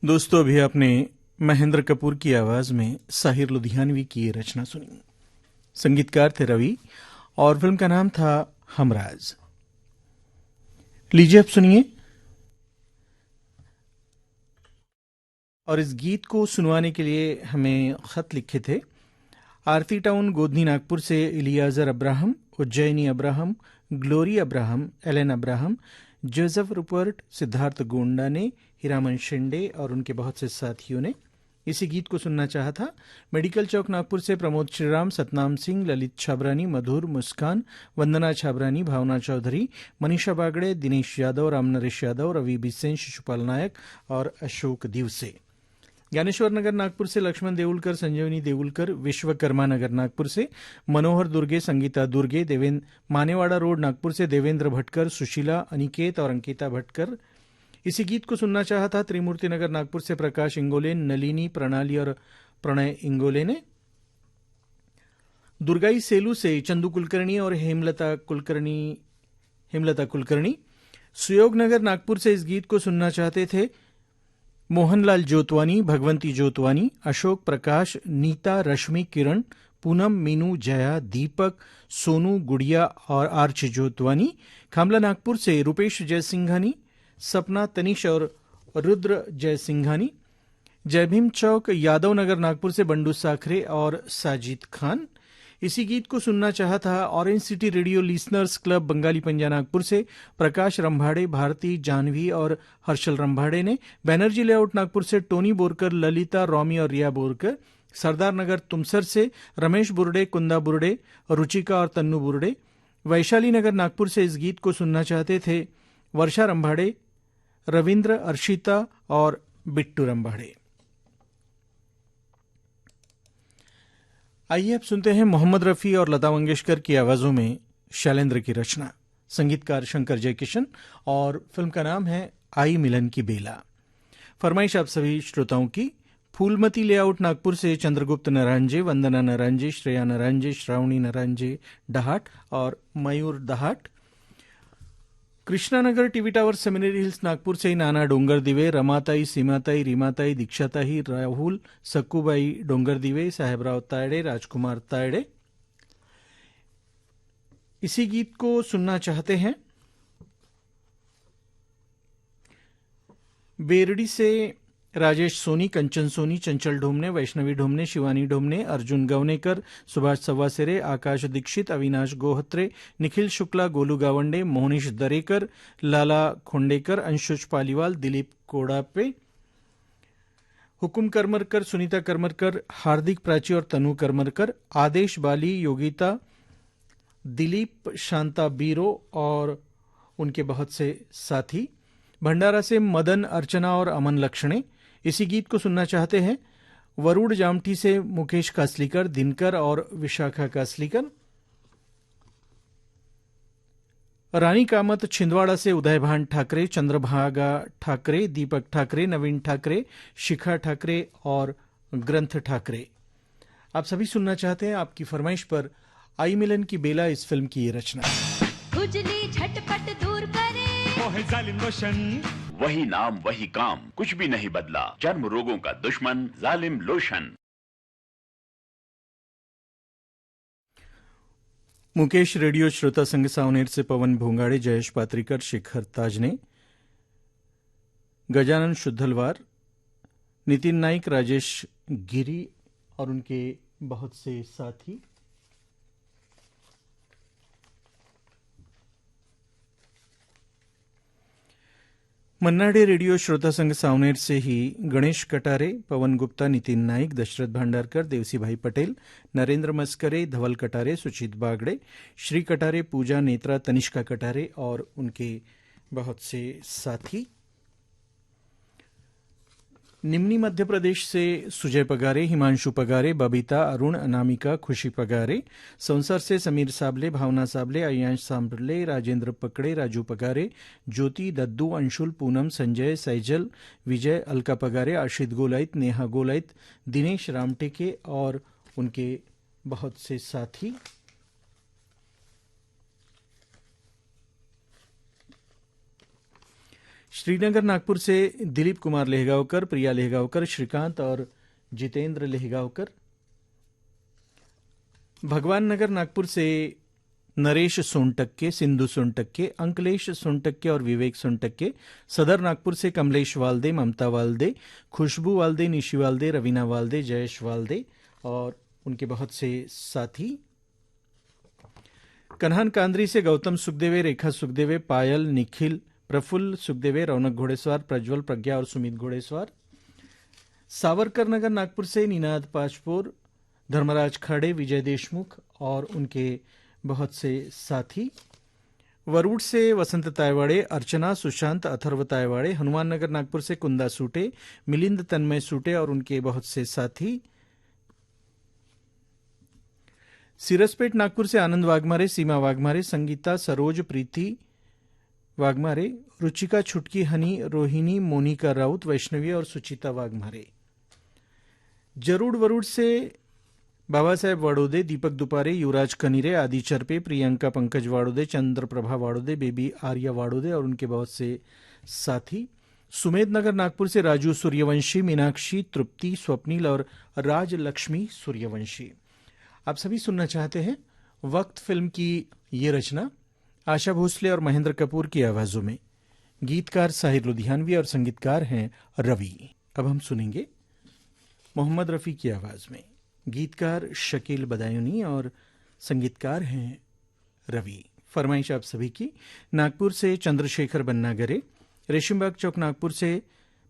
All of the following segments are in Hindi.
दोस्तों, अभी आपने महेंद्र कपूर की आवाज में साहिर लुधियानवी की ये रचना सुनी। संगीतकार थे रवि और फिल्म का नाम था हमराज। लीजिए अब सुनिए। और इस गीत को सुनवाने के लिए हमें खत लिखे थे आरती टाउन गोधनी नागपुर से Eliezer Abraham, Ujjaini Abraham, Glory Abraham, Alan Abraham, Joseph Rupert, Siddharth Gonda ने, हीरामन शिंडे और उनके बहुत से साथियों ने इसी गीत को सुनना चाहा था। मेडिकल चौक नागपुर से प्रमोद श्रीराम, सतनाम सिंह, ललित छाबरानी, मधुर, मुस्कान, वंदना छाबरानी, भावना चौधरी, मनीषा बागड़े, दिनेश यादव, रामनरेश यादव, रवि बिसेन, शिशुपाल नायक और अशोक दिवसे। ज्ञानेश्वर नगर नागपुर से लक्ष्मण देउलकर, संजीवनी देउलकर, विश्वकर्मा नगर नागपुर से मनोहर दुर्गे, संगीता दुर्गे, देवेंद्र मानेवाड़ा रोड नागपुर से देवेंद्र भटकर, सुशीला, अनिकेत और अंकिता भटकर। इसी गीत को सुनना चाहा था त्रिमूर्ति नगर नागपुर से प्रकाश इंगोले, नलिनी, प्रणाली और प्रणय इंगोले ने। दुर्गाई सेलू से चंदू कुलकर्णी और हेमलता कुलकर्णी। सुयोग नगर नागपुर से इस गीत को सुनना चाहते थे मोहनलाल जोतवानी, भगवंती जोतवानी, अशोक प्रकाश, नीता, रश्मि, किरण, पूनम, मीनू, जया, दीपक, सोनू, गुड़िया और आर्च जोतवानी। खामला नागपुर से रुपेश जयसिंघानी, सपना, तनिष और रुद्र जयसिंघानी। जयभीम चौक यादव नगर नागपुर से बंडू साखरे और साजिद खान। इसी गीत को सुनना चाहा था orange city radio listeners club Bengali पंजा नागपुर से प्रकाश रंभाड़े, भारती, जानवी और हर्षल रंभाड़े ने। बैनर्जी लेआउट नागपुर से टोनी बोरकर, ललिता, रॉमी और रिया बोरकर। सरदार नगर तुमसर से रमेश बुर्डे, कुंदा बुर्डे, रुचिका और तन्नू बुर्डे। वैशाली नगर नागपुर से इस गीत को सुनना चाहते थे वर्षा रंभाड़े, रविंद्र, अर्शिता और बिट्टू रंभाड़े। आइए अब सुनते हैं मोहम्मद रफ़ी और लता मंगेशकर की आवाज़ों में शैलेंद्र की रचना। संगीतकार शंकर जयकिशन और फिल्म का नाम है आई मिलन की बेला। फरमाइश आप सभी श्रोताओं की। फूलमती लेआउट नागपुर से चंद्रगुप्त नरांजे, वंदना नरांजे, श्रेया नरांजे, श्रावणी नरांजे डहाट और Mayur Dahat. Krishnanagar TV tower seminary hills Nagpur से नाना डोंगर दिवे, रमाताई, सीमाताई, रीमाताई, दीक्षाताई, राहुल, सक्कूबाई डोंगर दिवे, साहेबराव तायड़े, राजकुमार तायड़े। इसी गीत को सुनना चाहते हैं बेरडी से राजेश सोनी, कंचन सोनी, चंचल ढोमने, वैष्णवी ढोमने, शिवानी ढोमने, अर्जुन गवनेकर, सुभाष सवासेरे, आकाश दीक्षित, अविनाश गोहत्रे, निखिल शुक्ला, गोलू गावंडे, मोहनीश दरेकर, लाला खोंडेकर, अंशुष पालीवाल, दिलीप कोड़ापे, हुकुम करमरकर, सुनीता करमरकर, हार्दिक प्राची और तनु करमरकर, आदेश बाली, योगिता, दिलीप, शांता बीरो और उनके बहुत से साथी। भंडारा से मदन, अर्चना और अमन लक्षणे। इसी गीत को सुनना चाहते हैं वरुण जामठी से मुकेश कासलीकर, दिनकर और विशाखा कासलीकर। रानी कामत छिंदवाड़ा से उदयभान ठाकरे, चंद्रभागा ठाकरे, दीपक ठाकरे, नवीन ठाकरे, शिखा ठाकरे और ग्रंथ ठाकरे। आप सभी सुनना चाहते हैं आपकी फरमाइश पर आई मिलन की बेला इस फिल्म की ये रचना। खुजली झटपट दूर करे, मोहे जालिम लोशन, वही नाम वही काम, कुछ भी नहीं बदला, चर्म रोगों का दुश्मन जालिम लोशन। मुकेश रेडियो श्रोता संघ सावनेर से पवन भोंगाड़े, जयेश पात्रिकर, शिखर ताजने, गजानन शुद्धलवार, नितिन नाइक, राजेश गिरी और उनके बहुत से साथी। मन्नाडे रेडियो श्रोता संघ सावनेर से ही गणेश कटारे, पवन गुप्ता, नितिन नाइक, दशरथ भांडारकर, देवसी भाई पटेल, नरेंद्र मस्करे, धवल कटारे, सुचित बागड़े, श्री कटारे, पूजा नेत्रा, तनिष्का कटारे और उनके बहुत से साथी। निम्नी मध्य प्रदेश से सुजय पगारे, हिमांशु पगारे, बबीता, अरुण, अनामिका, खुशी पगारे। संसर से समीर साबले, भावना साबले, अयांश सांबले, राजेंद्र पकड़े, राजू पगारे, ज्योति, दद्दू, अंशुल, पूनम, संजय, सैजल, विजय, अलका पगारे, आशित गोलाइत, नेहा गोलाइत, दिनेश रामटेके और उनके बहुत से साथी। श्रीनगर नागपुर से दिलीप कुमार लेहगांवकर, प्रिया लेहगांवकर, श्रीकांत और जितेंद्र लेहगांवकर। भगवान नगर नागपुर से नरेश सोनटक्के, सिंधु सोनटक्के, अंकलेश सोनटक्के और विवेक सोनटक्के। सदर नागपुर से कमलेश वाल्दे, ममता वाल्दे, खुशबू वाल्दे, निशी वाल्दे, रवीना वाल्दे, जयेश वाल्दे और उनके बहुत से साथी। कन्हान कांद्री से गौतम सुखदेवे, रेखा सुखदेवे, पायल, निखिल, प्रफुल्ल सुखदेवे, रौनक घोड़ेसवार, प्रज्वल, प्रज्ञा और सुमित घोड़ेसवार। सावरकर नगर नागपुर से निनाद पाचपोर, धर्मराज खाड़े, विजय देशमुख और उनके बहुत से साथी। वरुड़ से वसंत तायवाड़े, अर्चना, सुशांत, अथर्व तायवाड़े। हनुमान नगर नागपुर से कुंदा सूटे, मिलिंद तन्मय सूटे और उनके बहुत से साथी। सिरसपेट नागपुर से आनंद वाघमारे, सीमा वाघमारे, संगीता, सरोज, प्रीति वाघमारे, रुचिका, छुटकी, हनी, रोहिणी, मोनिका राउत, वैष्णवी और सुचिता वाघमारे। जरूर वरुड़ से बाबा साहेब वाड़ोदे, दीपक दुपारे, युवराज कनीरे, आदि चरपे, प्रियंका पंकज वाड़ोदे, चंद्रप्रभा वाड़ोदे, बेबी आर्या वाड़ोदे और उनके बहुत से साथी। सुमेध नगर नागपुर से राजू सूर्यवंशी, मीनाक्षी, तृप्ति, स्वप्निल और राज लक्ष्मी सूर्यवंशी। आप सभी सुनना चाहते हैं वक्त फिल्म की ये रचना आशा भोसले और महेंद्र कपूर की आवाजों में। गीतकार साहिर लुधियानवी और संगीतकार हैं रवि। अब हम सुनेंगे मोहम्मद रफी की आवाज में। गीतकार शकील बदायूनी और संगीतकार हैं रवि। फरमाइश आप सभी की। नागपुर से चंद्रशेखर बन्नागरे, रेशिमबाग चौक नागपुर से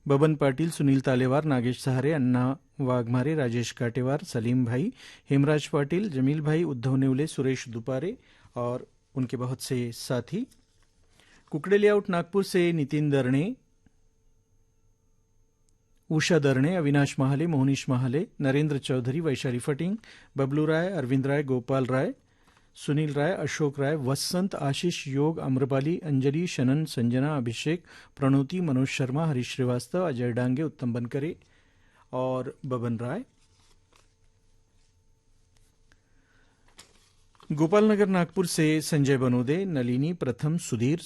बबन पाटिल, सुनील तालेवार, नागेश सहारे, अन्ना वाघमारे, राजेश काटेवार, सलीम भाई, हेमराज पाटिल, जमील भाई, उद्धव नेवले, सुरेश दुपारे और उनके बहुत से साथी। कुकड़े लेआउट नागपुर से नितिन दरणे, उषा दरणे, अविनाश महाले, मोहनीश महाले, नरेंद्र चौधरी, वैशाली फटिंग, बबलू राय, अरविंद राय, गोपाल राय, सुनील राय, अशोक राय, वसंत, आशीष, योग, अम्रपाली, अंजलि, शनन, संजना, अभिषेक, प्रणोति, मनोज शर्मा, हरीश श्रीवास्तव, अजय डांगे, उत्तम बनकरे और बबन राय। गोपाल नगर नागपुर से संजय बनोदे, नलिनी, प्रथम, सुधीर,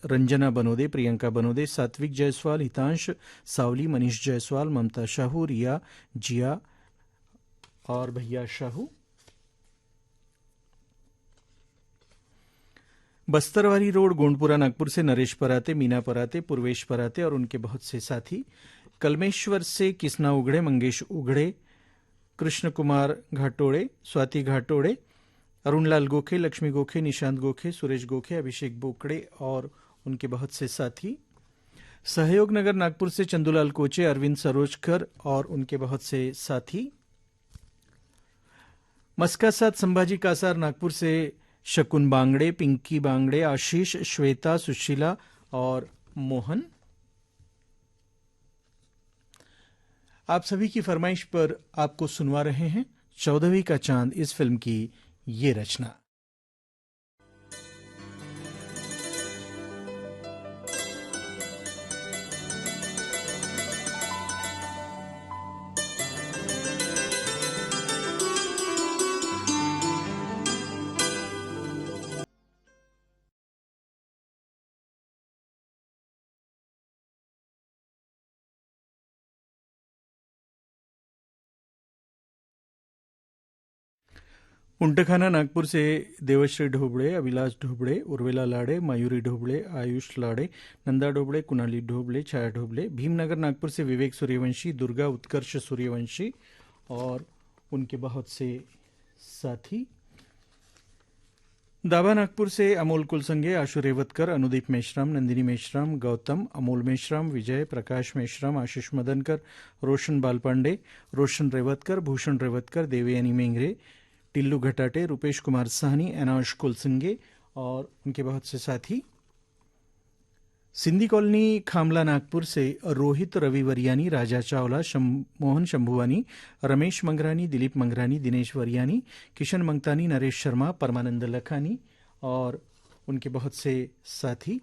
रंजना बनोदे, प्रियंका बनोदे, सात्विक जायसवाल, हितांश, सावली, मनीष जायसवाल, ममता शाहू, रिया, जिया और भैया शाहू। बस्तरवारी रोड गोंडपुरा नागपुर से नरेश पराते, मीना पराते, पूर्वेश पराते और उनके बहुत से साथी। कलमेश्वर से किसना उगड़े, मंगेश उगड़े, कृष्ण कुमार घाटोड़े, स्वाति घाटोड़े, अरुणलाल गोखे, लक्ष्मी गोखे, निशांत गोखे, सुरेश गोखे, अभिषेक बोकड़े और उनके बहुत से साथी। सहयोग नगर नागपुर से चंदूलाल कोचे, अरविंद सरोजकर और उनके बहुत से साथी। मस्का साथ संभाजी कासार नागपुर से शकुन बांगड़े, पिंकी बांगड़े, आशीष, श्वेता, सुशीला और मोहन। आप सभी की फरमाइश पर आपको सुनवा रहे हैं 14वीं का चांद इस फिल्म की ये रचना। उंटखाना नागपुर से देवश्री ढोबड़े, अभिलाष ढोबड़े, उर्वेला लाड़े, मयूरी ढोबड़े, आयुष लाड़े, नंदा ढोबड़े, कुणाली ढोबड़े, छाया ढोबड़े। भीमनगर नागपुर से विवेक सूर्यवंशी, दुर्गा उत्कर्ष सूर्यवंशी और उनके बहुत से साथी। दाभा नागपुर से अमोल कुलसंगे, आशु रेवतकर, अनुदीप मेश्राम, नंदिनी मेश्राम, गौतम, अमोल मेश्राम, विजय, प्रकाश मेश्राम, आशीष मदनकर, रोशन बालपांडे, रोशन रेवतकर, भूषण रेवतकर, देवयानी मेंगरे, टिल्लू घटाटे, रुपेश कुमार साहनी, अनाश कुलसिंगे और उनके बहुत से साथी। सिंधी कॉलोनी खामला नागपुर से रोहित रवि वरियानी, राजा चावला, मोहन शंभुवानी, रमेश मंगरानी, दिलीप मंगरानी, दिनेश वरियानी, किशन मंगतानी, नरेश शर्मा, परमानंद लखानी और उनके बहुत से साथी।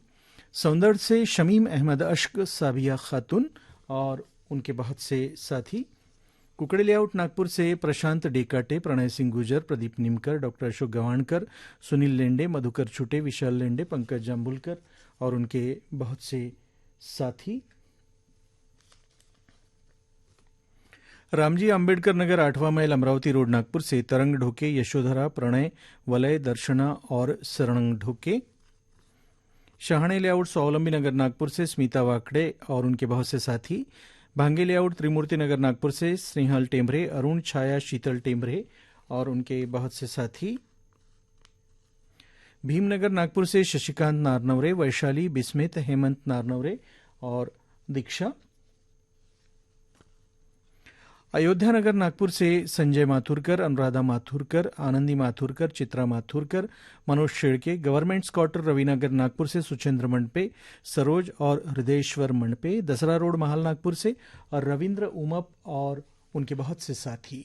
सौंदर्य से शमीम अहमद अश्क, साबिया खातून और उनके बहुत से साथी। कुकड़े लेआउट नागपुर से प्रशांत डेकाटे, प्रणय सिंह गुजर, प्रदीप निमकर, डॉक्टर अशोक गवाणकर, सुनील लेंडे, मधुकर छुटे, विशाल लेंडे, पंकज जाम्बुलकर और उनके बहुत से साथी। रामजी आंबेडकर नगर 8वां माइल अमरावती रोड नागपुर से तरंग ढोके, यशोधरा, प्रणय, वलय, दर्शना और सरंग ढोके। शहाणे लेआउट स्वावलंबी नगर नागपुर से स्मिता वाकड़े और उनके बहुत से साथी। भांगे लेआउट त्रिमूर्ति नगर नागपुर से स्नेहल टेम्भरे, अरुण, छाया, शीतल टेम्भरे और उनके बहुत से साथी। भीमनगर नागपुर से शशिकांत नारनवरे, वैशाली, बिस्मित, हेमंत नारनवरे और दीक्षा। अयोध्या नगर नागपुर से संजय माथुरकर, अनुराधा माथुरकर, आनंदी माथुरकर, चित्रा माथुरकर, मनोज शेड़के। गवर्नमेंट क्वार्टर रविनगर नागपुर से सुचेंद्र मंडपे, सरोज और हृदयेश्वर मंडपे। दसरा रोड महाल नागपुर से और रविंद्र उमप और उनके बहुत से साथी।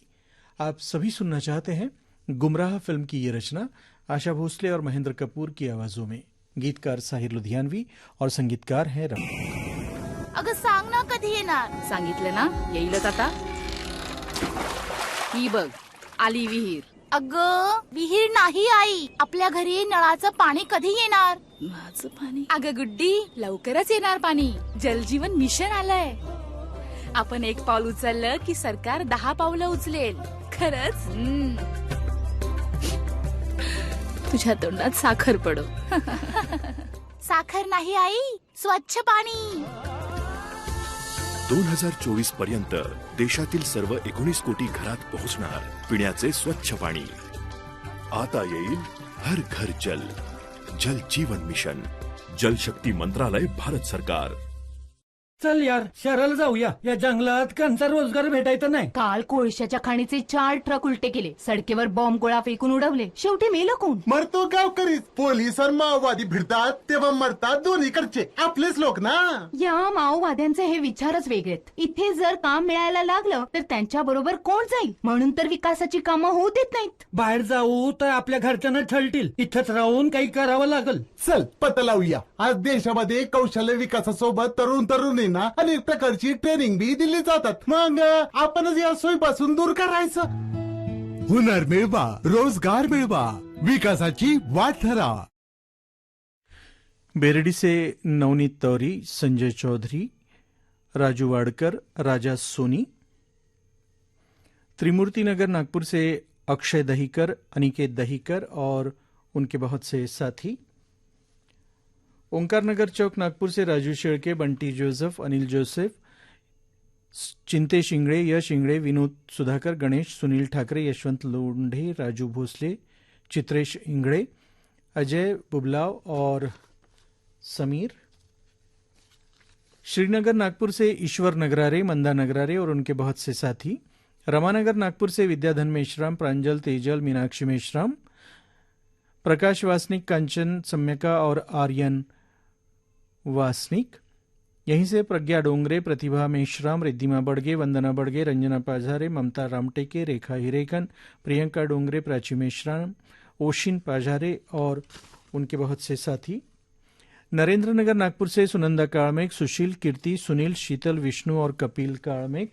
आप सभी सुनना चाहते हैं गुमराह फिल्म की ये रचना आशा भोसले और महेंद्र कपूर की आवाजों में। गीतकार साहिर लुधियानवी और संगीतकार हैं रमन। अगं सांग ना कधी येणार. सांगितलं ना येईलच आता. ही बघ आली विहीर. अगं विहीर नाही आई, आपल्या घरी नळाचं पाणी कधी येणार. माझं पाणी. अगं गुड्डी लवकरच येणार पाणी. जलजीवन मिशन आलंय. आपण एक पाऊल उचललं की सरकार 10 पावलं उचलेल. खरंच. तुझ्या तोंडात साखर पडो. साखर नाही आई, स्वच्छ पाणी. 2024 पर्यंत देशातील सर्व 19 कोटी घरात पोहोचणार पिण्याचे स्वच्छ पाणी. आता येईल हर घर जल. जल जीवन मिशन. जल शक्ती मंत्रालय, भारत सरकार. चल यार शहराला जाऊया. या जंगलात कांचा रोजगार भेटायचा नाही. काल कोळशाच्या खाणीचे 4 ट्रक उलटे केले, सडकेवर बॉम्ब गोळा फेकून उडवले, शेवटी मेलं कोण? मरतो गावकरीच. पोलीस आणि माओवादी भिडतात तेव्हा मरतात दोन्हीकडचे आपलेच लोक ना. या माओवाद्यांचे हे विचारच वेगळेत. इथे जर काम मिळायला लागलं तर त्यांच्या बरोबर कोण जाईल? म्हणून तर विकासाची कामं होऊ देत नाहीत. बाहेर जाऊ तर आपल्या घरच्यांना छळतील. इथंच राहून काही करावं लागल. चल पत्ता लावूया. आज देशामध्ये कौशल्य विकासासोबत तरुण ना अनेक प्रकारची ट्रेनिंग बी दिली जातात. मग आपणच या सोयीपासून दूर करायचं. हुनर मिळवा, रोजगार मिळवा, विकासाची वाट ठरा. बेरडी से नवनीत तौरी, संजय चौधरी, राजू वाडकर, राजा सोनी। त्रिमूर्ति नगर नागपुर से अक्षय दहीकर, अनिकेत दहीकर और उनके बहुत से साथी। ओंकार नगर चौक नागपुर से राजू शेड़के, बंटी जोसेफ, अनिल जोसेफ, चिंते शिंगड़े, यश इंगड़े, विनोद सुधाकर, गणेश, सुनील ठाकरे, यशवंत लोंढे, राजू भोसले, चित्रेश इंगड़े, अजय बुबलाव और समीर। श्रीनगर नागपुर से ईश्वर नगरारे, मंदा नगरारे और उनके बहुत से साथी। रमानगर नागपुर से विद्याधन मेश्राम, प्रांजल तेजल, मीनाक्षी मेश्राम, प्रकाश वासनिक, कांचन सम्यका और आर्यन वासनिक। यहीं से प्रज्ञा डोंगरे, प्रतिभा मेश्राम, रिद्धिमा बड़गे, वंदना बड़गे, रंजना पाझारे, ममता रामटेके, रेखा हिरेकन, प्रियंका डोंगरे, प्राची मेश्राम, ओशिन पाझारे और उनके बहुत से साथी। नरेंद्र नगर नागपुर से सुनंदा काळमेघ, सुशील, कीर्ति, सुनील, शीतल, विष्णु और कपिल काळमेघ।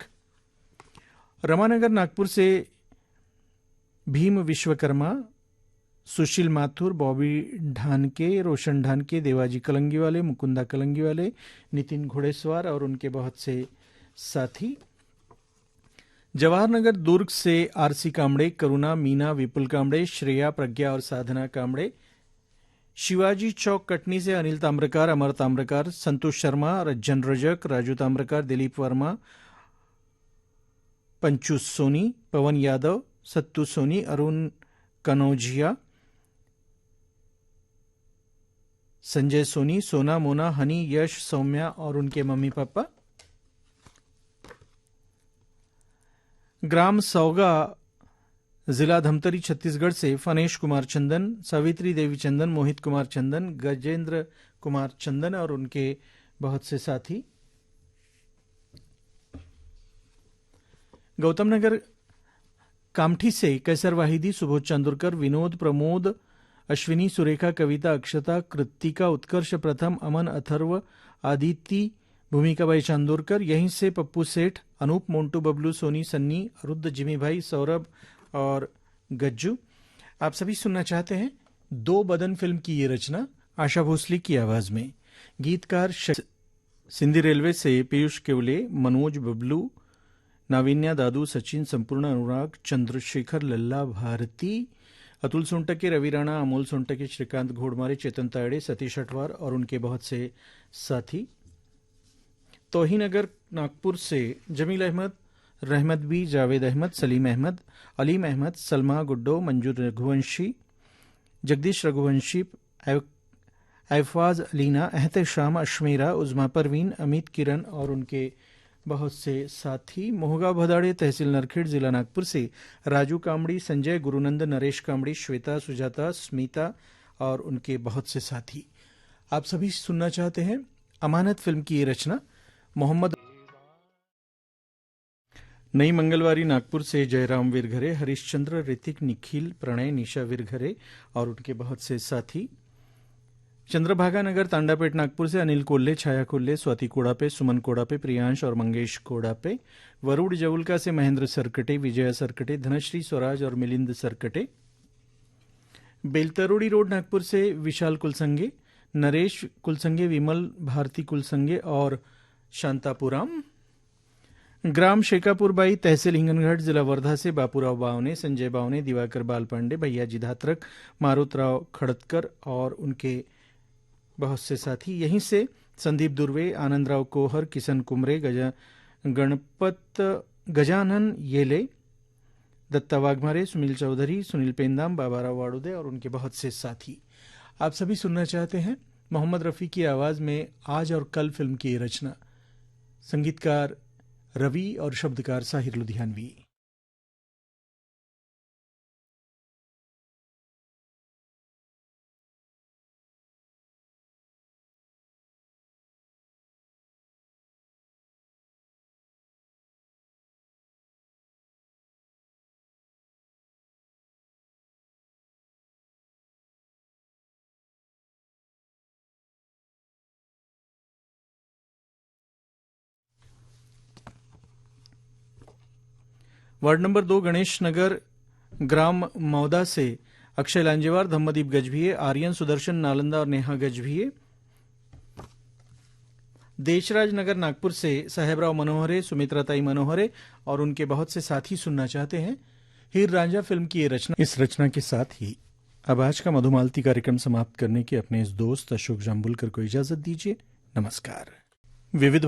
रमानगर नागपुर से भीम विश्वकर्मा, सुशील माथुर, बॉबी ढानके, रोशन ढानके, देवाजी कलंगीवाले, मुकुंदा कलंगीवाले, नितिन घोड़ेसवार और उनके बहुत से साथी। जवाहर नगर दुर्ग से आरसी कामड़े, करुणा, मीना, विपुल कामड़े, श्रेया, प्रज्ञा और साधना कामड़े। शिवाजी चौक कटनी से अनिल ताम्रकार, अमर ताम्रकार, संतोष शर्मा, रज्जन रजक, राजू ताम्रकार, दिलीप वर्मा, पंचू सोनी, पवन यादव, सत्तू सोनी, अरुण कनौजिया, संजय सोनी, सोना, मोना, हनी, यश, सौम्या और उनके मम्मी पापा। ग्राम सौगा, जिला धमतरी, छत्तीसगढ़ से फनेश कुमार चंदन, सावित्री देवी चंदन, मोहित कुमार चंदन, गजेंद्र कुमार चंदन और उनके बहुत से साथी। गौतम नगर कामठी से कैसर वाहिदी, सुबोध चांदुरकर, विनोद, प्रमोद, अश्विनी, सुरेखा, कविता, अक्षता, कृतिका, उत्कर्ष, प्रथम, अमन, अथर्व, आदिति, भूमिकाबाई चांदोरकर। यहीं से पप्पू सेठ, अनूप, मोन्टू, बबलू, सोनी, सन्नी, रुद्र, जिमी भाई, सौरभ और गज्जू। आप सभी सुनना चाहते हैं दो बदन फिल्म की ये रचना आशा भोसले की आवाज में। गीतकार सिंधी रेलवे से पीयूष केवले, मनोज बबलू, नाविन्या दादू, सचिन संपूर्ण, अनुराग, चंद्रशेखर, लल्ला भारती, अतुल सोनटके, रवि राणा, अमोल सोनटके, श्रीकांत घोड़मारे, चेतन तायड़े, सतीश अटवार और उनके बहुत से साथी। तौहीनगर नागपुर से जमील अहमद, रहमत बी, जावेद अहमद, सलीम अहमद, अलीम अहमद, सलमा गुड्डो, मंजू रघुवंशी, जगदीश रघुवंशी, ऐफाज अलीना, एहतेशाम, अश्मीरा, उज़मा परवीन, अमित किरण और उनके बहुत से साथी। मोहगांव भदाड़े, तहसील नरखेड़, जिला नागपुर से राजू कामड़ी, संजय, गुरुनंद, नरेश कामड़ी, श्वेता, सुजाता, स्मिता और उनके बहुत से साथी। आप सभी सुनना चाहते हैं अमानत फिल्म की ये रचना। मोहम्मद नई मंगलवारी नागपुर से जयराम वीरघरे, हरिश्चंद्र, ऋतिक, निखिल, प्रणय, निशा वीरघरे और उनके बहुत से साथी। चंद्रभागा नगर तांडापेट नागपुर से अनिल कोल्हे, छाया कोल्हे, स्वाति कोड़ापे, सुमन कोड़ापे, प्रियांश और मंगेश कोड़ापे। वरुड़ जवुल्का से महेंद्र सरकटे, विजया सरकटे, धनश्री स्वराज और मिलिंद सरकटे। बेलतरोड़ी रोड नागपुर से विशाल कुलसंगे, नरेश कुलसंगे, विमल भारती कुलसंगे और शांतापुराम। ग्राम शेकापुरबाई, तहसील हिंगनघाट, जिला वर्धा से बापूराव बावने, संजय बावने, दिवाकर बालपांडे, भैयाजी धात्रक, मारुतराव खड़तकर और उनके बहुत से साथी। यहीं से संदीप दुर्वे, आनंदराव कोहर, किशन कुमरे, गणपत गजानन येले, दत्ता वाघमारे, सुनील चौधरी, सुनील पेंदाम, बाबाराव वाड़ुदे और उनके बहुत से साथी। आप सभी सुनना चाहते हैं मोहम्मद रफ़ी की आवाज़ में आज और कल फिल्म की रचना। संगीतकार रवि और शब्दकार साहिर लुधियानवी। वार्ड नंबर 2 गणेश नगर, ग्राम मौदा से अक्षय लांजेवार, धम्मदीप गजभिये, आर्यन सुदर्शन, नालंदा और नेहा गजभिये। देशराज नगर नागपुर से साहेबराव मनोहरे, सुमित्राताई मनोहरे और उनके बहुत से साथी सुनना चाहते हैं हीर रांझा फिल्म की ये रचना। इस रचना के साथ ही अब आज का मधुमालती कार्यक्रम समाप्त करने के अपने इस दोस्त अशोक जाम्बुलकर को इजाजत दीजिए। नमस्कार। विविध